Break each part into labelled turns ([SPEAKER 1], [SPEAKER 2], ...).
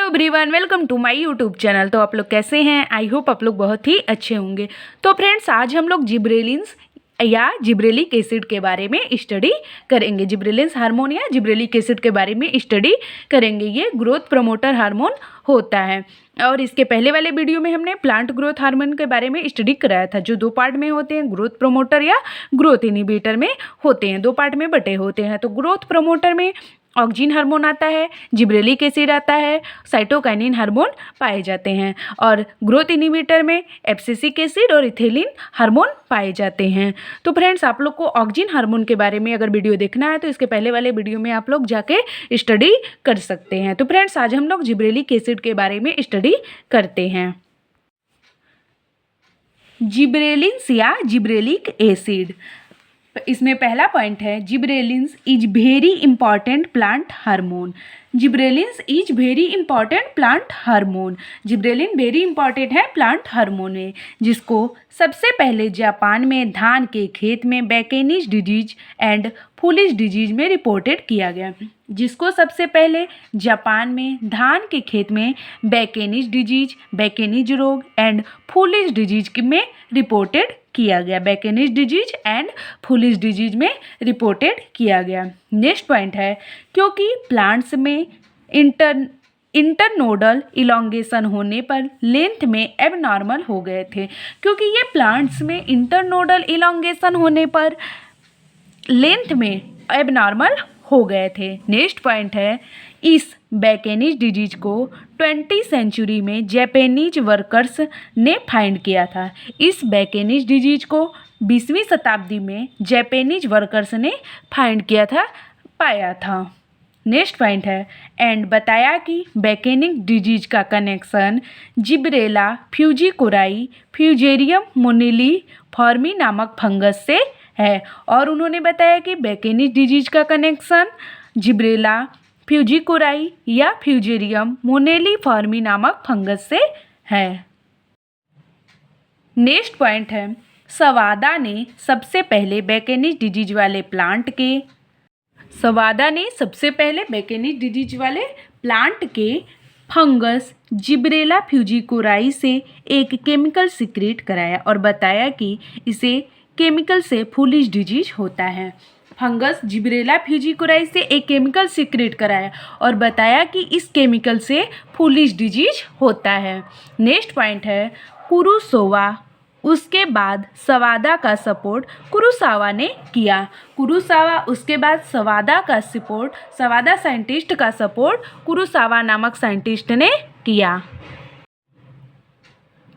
[SPEAKER 1] Everyone, welcome to my YouTube channel. तो आप लोग कैसे हैं? आई होप आप लोग बहुत ही अच्छे होंगे। तो फ्रेंड्स, आज हम लोग जिब्रेलिन्स या जिब्रेलिक एसिड के बारे में स्टडी करेंगे। जिब्रेलिन्स हार्मोन या जिब्रेलिक एसिड के बारे में स्टडी करेंगे। ये ग्रोथ प्रमोटर हार्मोन होता है और इसके पहले वाले वीडियो में हमने प्लांट ग्रोथ हार्मोन के बारे में स्टडी कराया था, जो 2 पार्ट में होते हैं। ग्रोथ प्रमोटर या ग्रोथ इनहिबिटर में होते हैं, 2 पार्ट में बटे होते हैं। तो ग्रोथ प्रमोटर में ऑक्सिन हार्मोन आता है, जिब्रेलिक एसिड आता है, साइटोकाइनिन हार्मोन पाए जाते हैं और ग्रोथ इनहिबिटर में एब्सिसिक एसिड और इथिलीन हार्मोन पाए जाते हैं। तो फ्रेंड्स, आप लोग को ऑक्सिन हार्मोन के बारे में अगर वीडियो देखना है तो इसके पहले वाले वीडियो में आप लोग जाके स्टडी कर सकते हैं। तो फ्रेंड्स, आज हम लोग जिब्रेलिक एसिड के बारे में स्टडी करते हैं। जिब्रेलिन्स या जिब्रेलिक एसिड, इसमें पहला पॉइंट है gibberellins is very important plant hormone. Gibberellins is very important plant hormone. Gibberellin very important है प्लांट हार्मोन में, जिसको सबसे पहले जापान में धान के खेत में बैकेनिज डिजीज एंड फूलिश डिजीज में रिपोर्टेड किया गया। जिसको सबसे पहले जापान में धान के खेत में बैकेनिज डिजीज, बैकेनिज रोग एंड फूलिश डिजीज में रिपोर्टेड किया गया। बैकेनिज डिजीज एंड फूलिश डिजीज में रिपोर्टेड किया गया। नेक्स्ट पॉइंट है क्योंकि प्लांट्स में इंटरनोडल इलोंगेशन होने पर लेंथ में एबनॉर्मल हो गए थे। क्योंकि ये प्लांट्स में इंटरनोडल इलोंगेशन होने पर लेंथ में एबनॉर्मल हो गए थे। नेक्स्ट पॉइंट है इस बैकेनिज डिजीज को 20वीं सेंचुरी में जापानीज वर्कर्स ने फाइंड किया था। इस बैकेनिज डिजीज को 20वीं शताब्दी में जापानीज वर्कर्स ने फाइंड किया था, पाया था। नेक्स्ट पॉइंट है एंड बताया कि बैकेनिक डिजीज का कनेक्शन जिब्रेला फ्यूजिकोराई फ्यूजेरियम मोनेली फॉर्मी नामक फंगस से है। और उन्होंने बताया कि बैकेनिज डिजीज का कनेक्शन जिब्रेला फ्यूजिकोराई या फ्यूजेरियम मोनेली फॉर्मी नामक फंगस से है। नेक्स्ट पॉइंट है सवादा ने सबसे पहले बैकेनिज डिजीज वाले प्लांट के फंगस जिब्रेला फ्यूजिकोराई से एक केमिकल सीक्रेट कराया और बताया कि इसे केमिकल से फूलिश डिजीज होता है। फंगस जिब्रेला फ्यूजिकोराई से एक केमिकल सीक्रेट कराया और बताया कि इस केमिकल से फूलिश डिजीज होता है। नेक्स्ट पॉइंट है कुरुसोवा, उसके बाद सवादा का सपोर्ट कुरुसावा ने किया। कुरुसावा उसके बाद सवादा साइंटिस्ट का सपोर्ट कुरुसावा नामक साइंटिस्ट ने किया।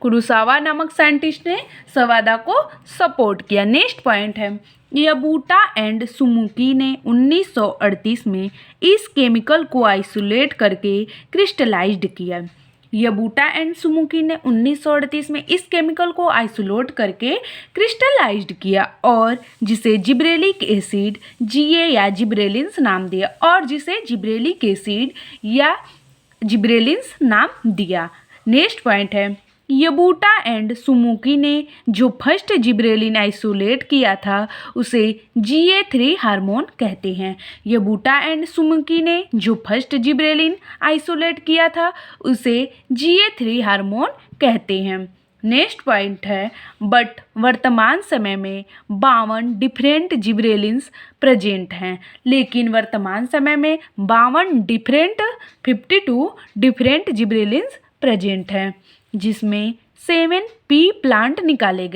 [SPEAKER 1] कुरुसावा नामक साइंटिस्ट ने सवादा को सपोर्ट किया। नेक्स्ट पॉइंट है याबूटा एंड सुमुकी ने 1938 में इस केमिकल को आइसोलेट करके क्रिस्टलाइज्ड किया। याबूटा एंड सुमुकी ने 1938 में इस केमिकल को आइसोलेट करके क्रिस्टलाइज्ड किया और जिसे जिब्रेलिक एसिड जीए या जिब्रेलिन्स नाम दिया और जिसे जिब्रेलिक एसिड या जिब्रेलिन्स नाम दिया। नेक्स्ट पॉइंट है याबूटा एंड सुमुकी ने जो फर्स्ट जिब्रेलिन आइसोलेट किया था उसे GA3 हार्मोन कहते हैं। याबूटा एंड सुमुकी ने जो फर्स्ट जिब्रेलिन आइसोलेट किया था उसे GA3 हार्मोन कहते हैं। नेक्स्ट पॉइंट है बट वर्तमान समय में 52 डिफरेंट जिब्रेलिन्स प्रेजेंट हैं। लेकिन वर्तमान समय में 52 डिफरेंट जिब्रेलिन्स प्रेजेंट हैं, जिसमें 7P प्लांट निकाले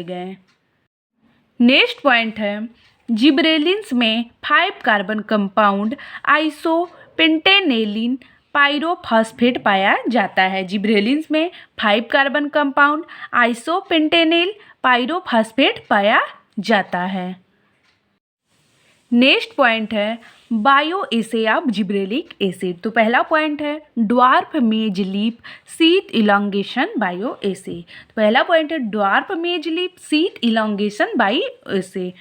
[SPEAKER 1] गए। नेक्स्ट पॉइंट है जिब्रेलिन्स में 5 कार्बन कंपाउंड आइसोपेंटेनेलिन पायरोफॉस्फेट पाया जाता है। जिब्रेलिन्स में 5 कार्बन कंपाउंड आइसोपेंटेनेल पायरोफॉस्फेट पाया जाता है। नेक्स्ट पॉइंट है bioassay of gibberellic acid. तो पहला पॉइंट है dwarf maize leaf sheath elongation bioassay. तो पहला पॉइंट है dwarf maize leaf sheath elongation bioassay.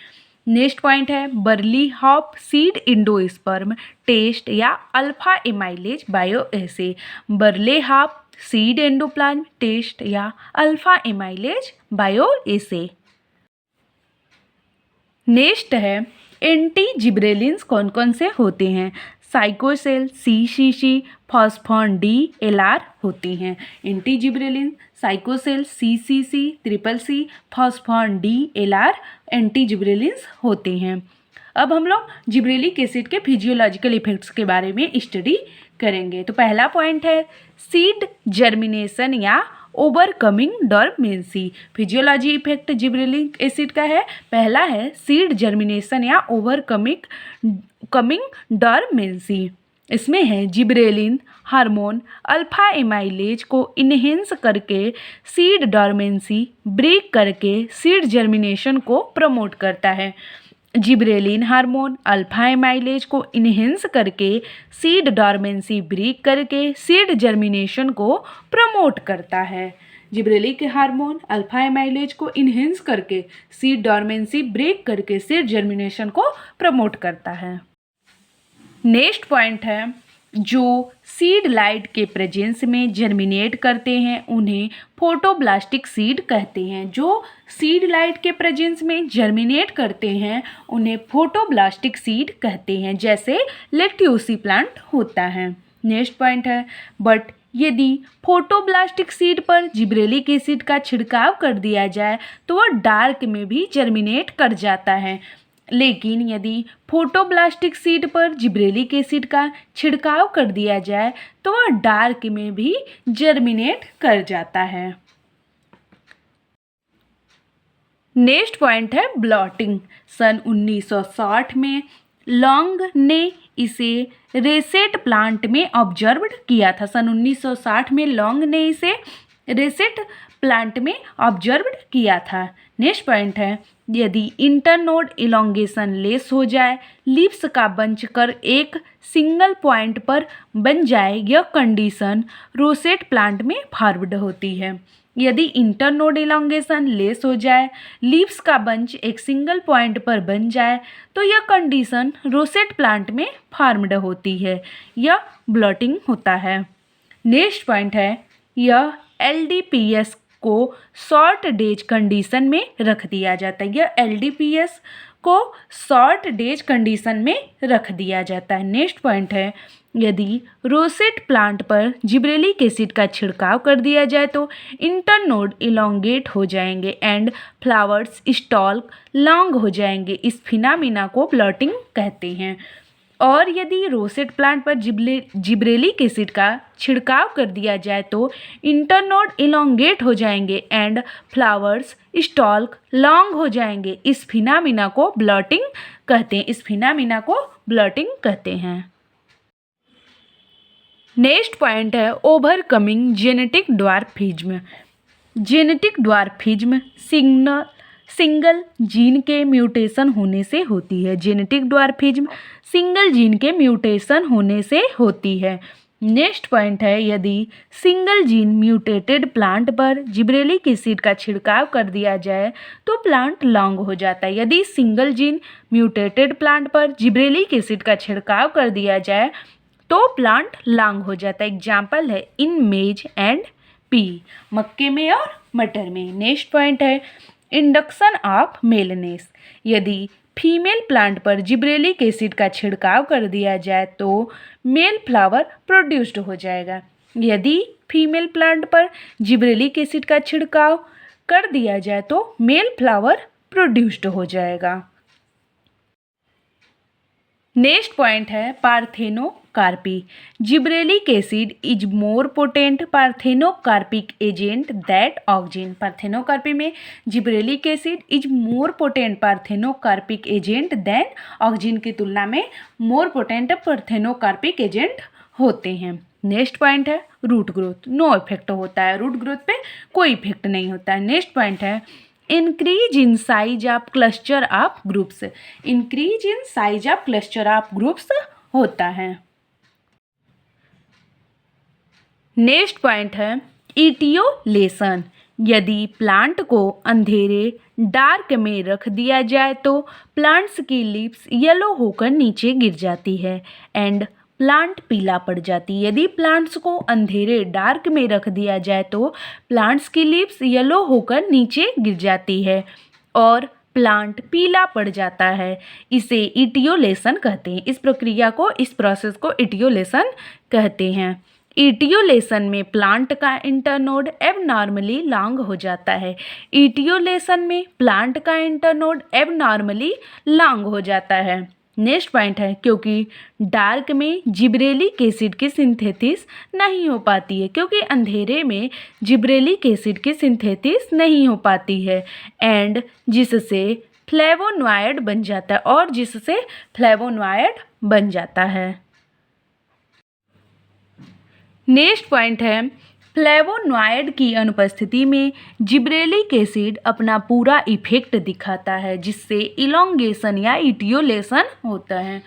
[SPEAKER 1] Next point है barley half seed endosperm test या alpha amylase bioassay. Barley half seed endoplasm test या alpha amylase bioassay. Next है anti gibberellins कौन कौन से होते हैं? साइकोसेल CCC, फॉस्फॉन DLR होती हैं। Anti gibberellin, cycocel CCC, CCC, phosphon DLR anti gibberellins होते हैं। अब हम लोग जिब्रेलिक एसिड के फिजियोलॉजिकल इफेक्ट्स के बारे में स्टडी करेंगे। तो पहला पॉइंट है सीड जर्मिनेशन या overcoming dormancy. Physiology effect gibberellic acid का है, पहला है सीड जर्मिनेशन या ओवरकमिंग डॉर्मेंसी। इसमें है जिब्रेलिन हार्मोन अल्फा एमाइलेज को इन्हेंस करके सीड डॉर्मेंसी ब्रेक करके सीड जर्मिनेशन को प्रमोट करता है। जिब्रेलिन हार्मोन अल्फा एमाइलेज को इन्हेंस करके सीड डॉर्मेंसी ब्रेक करके सीड जर्मिनेशन को प्रमोट करता है। जिब्रेलिक हार्मोन अल्फा एमाइलेज को इन्हेंस करके सीड डॉर्मेंसी ब्रेक करके सीड जर्मिनेशन को प्रमोट करता है। नेक्स्ट पॉइंट है जो सीड लाइट के प्रेजेंस में जर्मिनेट करते हैं उन्हें फोटोब्लास्टिक सीड कहते हैं। जो सीड लाइट के प्रेजेंस में जर्मिनेट करते हैं उन्हें फोटोब्लास्टिक सीड कहते हैं, जैसे लेट्यूसी प्लांट होता है। नेक्स्ट पॉइंट है बट यदि फोटोब्लास्टिक सीड पर जिब्रेलिक एसिड का छिड़काव कर दिया जाए तो वह डार्क में भी जर्मिनेट कर जाता है, लेकिन यदि फोटोब्लास्टिक सीड पर जिब्रेलिक एसिड का छिड़काव कर दिया जाए तो वह डार्क में भी जर्मिनेट कर जाता है। नेक्स्ट पॉइंट है ब्लॉटिंग। सन 1960 में लॉन्ग ने इसे रेसेट प्लांट में ऑब्जर्व्ड किया था। सन 1960 में लॉन्ग ने इसे रेसेट प्लांट में ऑब्जर्व्ड किया था। नेक्स्ट पॉइंट है यदि इंटरनोड इलोंगेशन लेस हो जाए, लीव्स का बंच कर एक सिंगल पॉइंट पर बन जाए, यह कंडीशन रोसेट प्लांट में फॉरवर्ड होती है। यदि इंटरनोड इलोंगेशन लेस हो जाए, लीव्स का बंच एक सिंगल पॉइंट पर बन जाए तो यह कंडीशन रोसेट प्लांट में फॉर्म्ड होती है, यह ब्लॉटिंग होता है। नेक्स्ट पॉइंट है यह LDPS को शॉर्ट डेज कंडीशन में रख दिया जाता है। यह LDPS को शॉर्ट डेज कंडीशन में रख दिया जाता है। नेक्स्ट पॉइंट है यदि रोसेट प्लांट पर जिब्रेलिक एसिड का छिड़काव कर दिया जाए तो इंटरनोड इलोंगेट हो जाएंगे एंड फ्लावर्स स्टॉल्क लॉन्ग हो जाएंगे। इस फिनामिना को ब्लॉटिंग कहते हैं। और यदि रोसेट प्लांट पर जिब्रेलिक एसिड का छिड़काव कर दिया जाए तो इंटरनोड इलोंगेट हो जाएंगे एंड फ्लावर्स स्टॉल्क लॉन्ग हो जाएंगे। इस फिनामिना को ब्लॉटिंग कहते हैं। इस फिनामिना को ब्लॉटिंग कहते हैं। नेक्स्ट पॉइंट है overcoming genetic dwarfism. Genetic dwarfism single gene के म्यूटेशन होने से होती है। जेनेटिक ड्वार्फिज्म सिंगल जीन के म्यूटेशन होने से होती है। नेक्स्ट पॉइंट है यदि सिंगल जीन म्यूटेटेड प्लांट पर जिब्रेलिक एसिड का छिड़काव कर दिया जाए तो प्लांट लॉन्ग हो जाता है। यदि सिंगल जीन म्यूटेटेड प्लांट पर जिब्रेलिक एसिड का छिड़काव कर दिया जाए तो प्लांट लॉन्ग हो जाता है। एग्जाम्पल है इन मेज एंड पी, मक्के में और मटर में। नेक्स्ट पॉइंट है इंडक्शन ऑफ मेलनेस। यदि फीमेल प्लांट पर जिब्रेलिक एसिड का छिड़काव कर दिया जाए तो मेल फ्लावर प्रोड्यूस्ड हो जाएगा। यदि फीमेल प्लांट पर जिब्रेलिक एसिड का छिड़काव कर दिया जाए तो मेल फ्लावर प्रोड्यूस्ड हो जाएगा। नेक्स्ट पॉइंट है parthenocarpy. Gibberellic acid is more potent parthenocarpic agent that auxin. Parthenocarpy में gibberellic acid is more potent parthenocarpic agent than auxin की तुलना में मोर पोटेंट पार्थेनोकार्पिक एजेंट होते हैं। नेक्स्ट पॉइंट है रूट ग्रोथ, नो इफेक्ट होता है, रूट ग्रोथ पे कोई इफेक्ट नहीं होता है। नेक्स्ट पॉइंट है increase in size of cluster of groups. Increase in size of cluster of groups होता है। नेक्स्ट पॉइंट है इटियोलेशन। यदि प्लांट को अंधेरे डार्क में रख दिया जाए तो प्लांट्स की लीव्स येलो होकर नीचे गिर जाती है एंड प्लांट पीला पड़ जाती है। यदि प्लांट्स को अंधेरे डार्क में रख दिया जाए तो प्लांट्स की लीव्स येलो होकर नीचे गिर जाती है और प्लांट पीला पड़ जाता है। इसे इटियोलेशन कहते हैं। इस प्रक्रिया को, इस प्रोसेस को इटियोलेशन कहते हैं। इटियोलेशन में प्लांट का इंटरनोड एबनॉर्मली लॉन्ग हो जाता है। इटियोलेशन में प्लांट का इंटरनोड एबनॉर्मली लॉन्ग हो जाता है। नेक्स्ट पॉइंट है, क्योंकि डार्क में जिब्रेलिक एसिड की सिंथेसिस नहीं हो पाती है, क्योंकि अंधेरे में जिब्रेलिक एसिड की सिंथेसिस नहीं हो पाती है, एंड जिससे फ्लेवोनॉइड बन जाता है, और जिससे फ्लेवोनॉइड बन जाता है। नेक्स्ट पॉइंट है, फ्लेवोनॉइड की अनुपस्थिति में जिब्रेलिक एसिड अपना पूरा इफेक्ट दिखाता है, जिससे इलोंगेशन या इटियोलेशन होता है।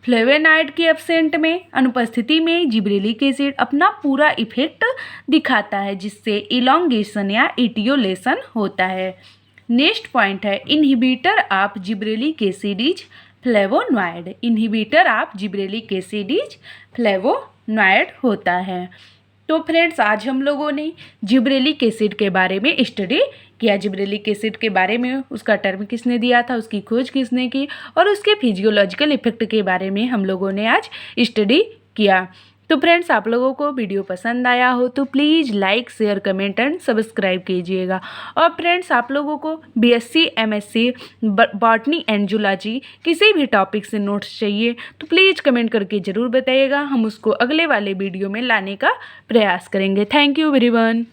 [SPEAKER 1] फ्लेवोनॉइड की एब्सेंट में, अनुपस्थिति में जिब्रेलिक एसिड अपना पूरा इफेक्ट दिखाता है, जिससे इलोंगेशन या इटियोलेशन होता है। नेक्स्ट पॉइंट है, inhibitor of gibberellic acid is flavonoid. Inhibitor of gibberellic acid is flavonoid होता है। तो फ्रेंड्स, आज हम लोगों ने जिब्रेलिक एसिड के बारे में स्टडी किया। जिब्रेलिक एसिड के बारे में, उसका टर्म किसने दिया था, उसकी खोज किसने की, और उसके फिजियोलॉजिकल इफेक्ट के बारे में हम लोगों ने आज स्टडी किया। तो फ्रेंड्स, आप लोगों को वीडियो पसंद आया हो तो please like, share, comment and subscribe कीजिएगा। और फ्रेंड्स, आप लोगों को BSc, MSc, botany and zoology किसी भी टॉपिक से नोट्स चाहिए तो प्लीज़ कमेंट करके ज़रूर बताइएगा। हम उसको अगले वाले वीडियो में लाने का प्रयास करेंगे। Thank you everyone.